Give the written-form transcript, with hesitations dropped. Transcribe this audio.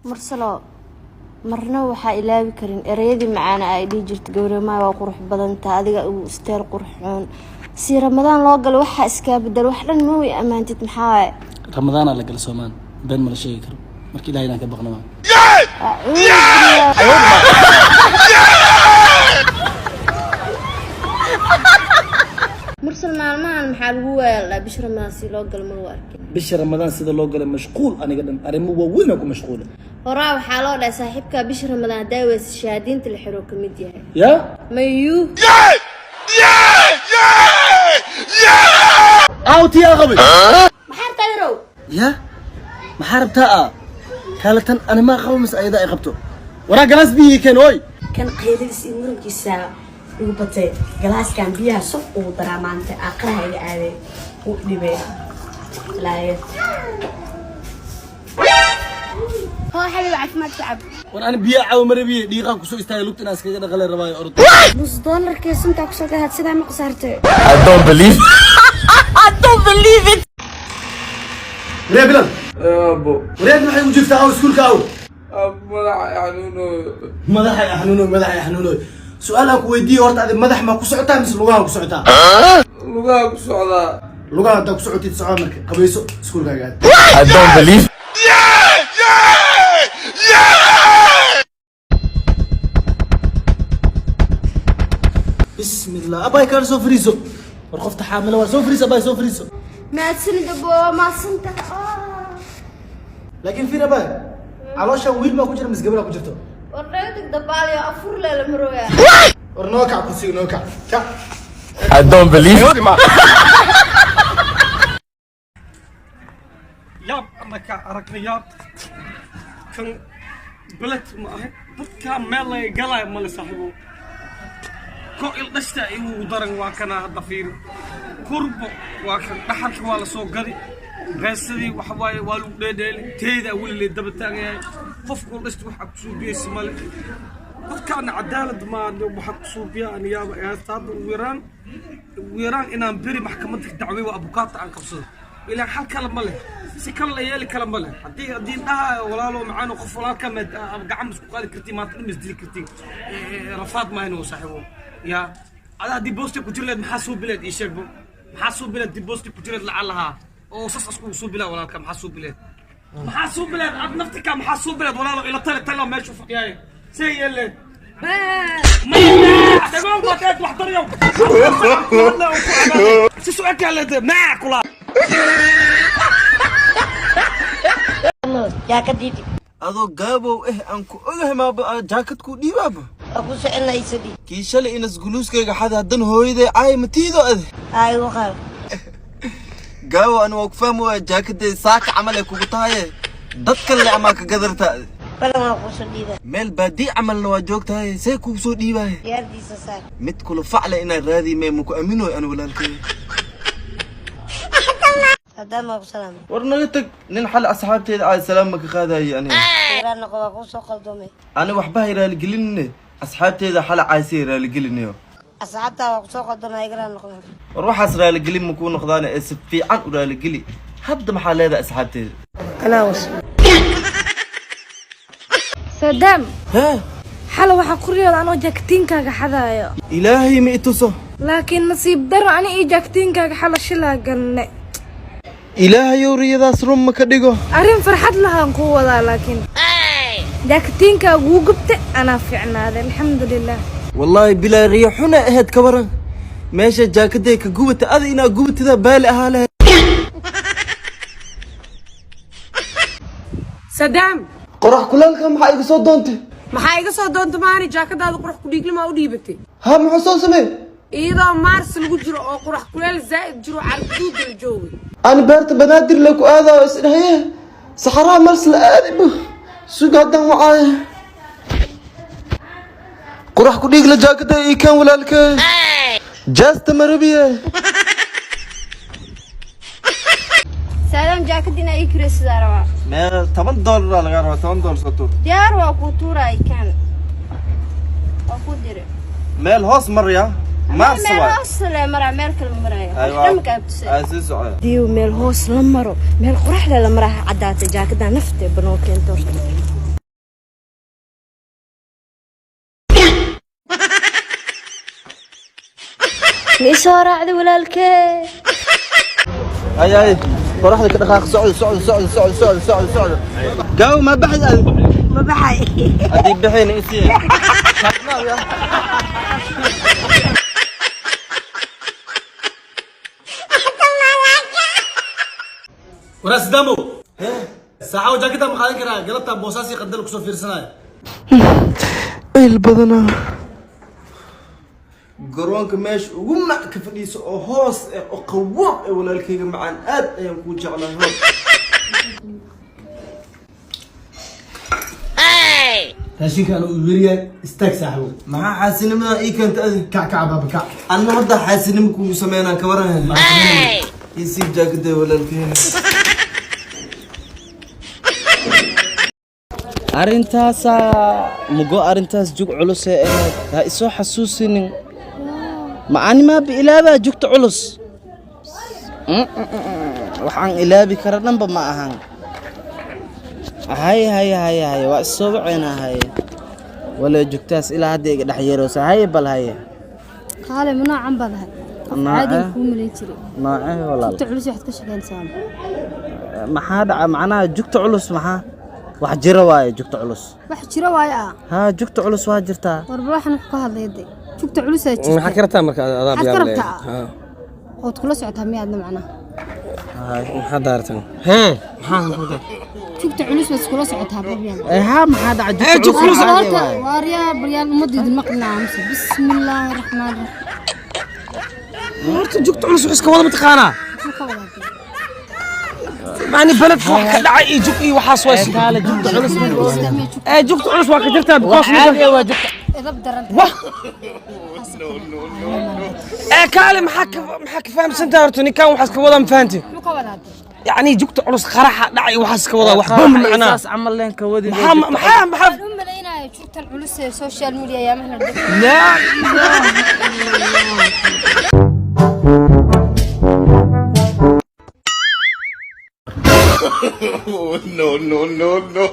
مرسلو marna waxa ilaawi karin ereyadii macaan ay dhigi jirtay gowramaa waa qurux badan taa adiga uu isteer qurxoon si ramadaan loo gal waxa iska bedel wax dhan ma way amaantid maxaa ramadaan la gal Soomaan been ma la sheegi karo markii ilaahay ka baqnaa mursal maalmahan maxaa lagu weelaa bish ramadaan si loo gal ma arkin bish ramadaan sida loo gal mashquul aniga dhan arrimo waaweyn ku mashquul horaa waxaa loo dhahay saaxiibka bish ramadaan daaweys shahaadiinta la xiro kamid yahay ya mayu awti ya qabi maxaa tayro ya maxaa rabtaa kalatan ana ma qabamis ayada ay qabto wara galas biyi kan oy kan qeydis inurkiisa ugu batay galaskan biyaha soo u daraamaanta aqraha aaday u dhibay laaye هو حبيب عفمات شعب وانا بيا عاو مربي دقيقه كسو استاهل لقت ناس كذا دخل الرباي ارض نص دولار كيس انت كسو هاد سدا ما قصرتي I don't believe it ريا بلال ابو ريا ما حي وجدت او سكول كاو مدح يا حنونو مدح يا حنونو سؤالك ويدي ورد هذا مدح ما كسعتها مس لغاها كسعتها لغاها كسعدا لغاها انت كسعتي تسعه مرك قبيسو سكول قاعد I don't believe بسم الله اباي كان سو فريزو ورخفت حامله وسو فريزو اباي سو فريزو ما تسند ابو ما سنت لكن في اباي علوشا ويل ما كجر مس قبل كجرتو وريتك دبال يا افور لا المرويا ورنوكع كرسي نوكع I don't believe ياب انك اركني ياب كان بلت ما هي كان مالي قلاي مال صاحبه كو الدشتا ايو درن waa kana hada fiir kurbo waa kan dhaxalka waa la soo gadi beesadii waxa waaye waa lagu dheedheelay teeda wali daba taagay qofku dhashta waxa ku soo biyay Soomaali dadkan cadaalad ma waxa ku soo biyaan yaaba ee taad weeraan inaan bari maxkamadda dacwada waa abukaata aan qabsado ilaa hal kala ma leh si kala la yeeli kala ma leh hadii dhaha walaalo macaan qof walaalka ma gacan isku qaadi kartii ma tan misdili kartii rafaad ma inuu saaxiibo يا هذا دي بوستي كجلد محاسوب بلاد يشرب محاسوب بلاد دي بوستي كجلد لعلها او صص اسكو بلاد ولا كم محاسوب بلاد محاسوب بلاد عاد نفتك محاسوب بلاد ولا الى تلا ما يشوف ياي سي اللي ما تقول قطعت واحد يوم شو سؤالك على معك ولا يا كديدي adoo gaabow aan ku ogahay ma jaakad ku dhiibaaba aku soconaysadii kii shalay inas guluuskayga xad hadan hooyaday ay matiido ade ay waqal gaabow aan waa ku fahmo jaakadee saaka camal ay kugu tahay dad kale ama ka gadarta balan waa ku soo dhiibay meel baadi camalna waa joogtahay say ku soo dhiibay yaardiisa saar mid kula facla ina raadi ma ku aamino aan walaalkay hadama ku salaam warnaga tag nin xal asxaabteeda ay salaam ma ka qaadayo aniga yarana qowa ku soo qaldoomay ana waxba hiraal gelinne asxaabteeda xal ay si hiraal gelinayo asxaabta waa ku soo qaldoomay yarana qowa war waxaas raal gelin ma ku noqdaan ee si fiican u raal geli hadda maxaa leedahay asxaabteeda ana was سدام ها حلا waxa quriyada anoo jaktiinkaaga xadaayo ilaahay ma ituso laakiin nasiib daro ani ii jaktiinkaaga xala shilaa galne ilaahay uriyadaas rum ma ka dhigo arin farxad lahaan ku wadaa laakiin jaktiinkaaga uu gubtay ana fiicnaaday alxamdulillah wallahi bilaa riixuna ahayd ka waran meesha jaakadee ka gubata ada inaa gubatada baali ahaa leh سدام qorax kulanka maxaa iga soo doontay maxaa iga soo doonta maani jaakadaada qurux ku dhiiglima u dhiibatay ha muxuu soo sameey iyadoo maars lagu jiro oo qurux kuleel zaa'id jiro carduud la joogay aan beerta banaadir la ku aado isdhahay saxara mars la aadibo sugadan waay qorax ku dhiigla jaakada ii kan walaalkay jaasta marabiye سلام جاكدنا يكرس داروا ما $10 laga rabo $10 soo tuur diyaar waa ku tuuray kan waa ku diray meel hoos maraya mars meel waa hoos la mara meel kale maraya aywa dhamka abtisay aasii socod diiw meel hoos la maro meel quraxda la maraha cadaata jaakada nafta banoo keento ميسو راعد ولا الكي هاي قرحة كده سعود جو ما بحث ما بحي أدي بحين إيسي وراس دمو ساعة وجا كده مخالين كده قلبتها بوساسي قدلك سو فيرسناي البدنا قروانك ماش وما كفديس او هوس او قوق ولا الكيغ معان اد ايام كو جعلها راشين كانوا ويريا استاك ساحبو مع حاسين ما اي كانت ادي كعكع بابا كع انا هدا حاسين مكو سمينا كوران يسيب جاكده ولا الكيغ arintaasa mugo arintaas jug culus ee ahayd ha isoo xasuusinin ma anima bilaaba jugta culus waxaan ilaabi kara dhanba ma ahan hay waa isoo waceenahay wala jugtaas ilaa hadda iga dhaxyeeroosa hay bal hay قال منو عم بدها عادي كوم ليتري nooce walaal جبت علوس واحد كشغال سام maxaa dhaca macnaha jugta culus maxaa wax jira waaye jugta culus wax jira waay ah ha jugta culus waa jirtaa warba waxaan ku hadlayday jugta culus ay jirtaa maxaa ka rabtaa marka adaab maxaad ka yaa rabtaa? ha ood kula socotaa miyaadna macnaha maxaa daartan maxaa jugta culus bas kula socotaa babyaan ha maxaa dhaca jugta culus caadi waaye waaryaa baryaan ummadii maqnaa amse bismillaahir rahmaanir rahiim horta jugta culus wax iska wada mataqaanaa muxuu ka wadaatay يعني بلد فوق كدعي يجوك اي وحاس واش قال جugta culus اي جوك علوس waa ka jirtaa because caadi waa jugta idab daran ee kaale maxaa ka fahamsantaa horta ninkan waxaas ka wada ma fahantin muxuu ka wadaatay يعني جوكت علوس qaraxa dhacay waxaas ka wada wax bam macnaa saas camal leen ka wadi maxaa waxaan u maleynayaa jugtan culus ee social media yaamaha لا no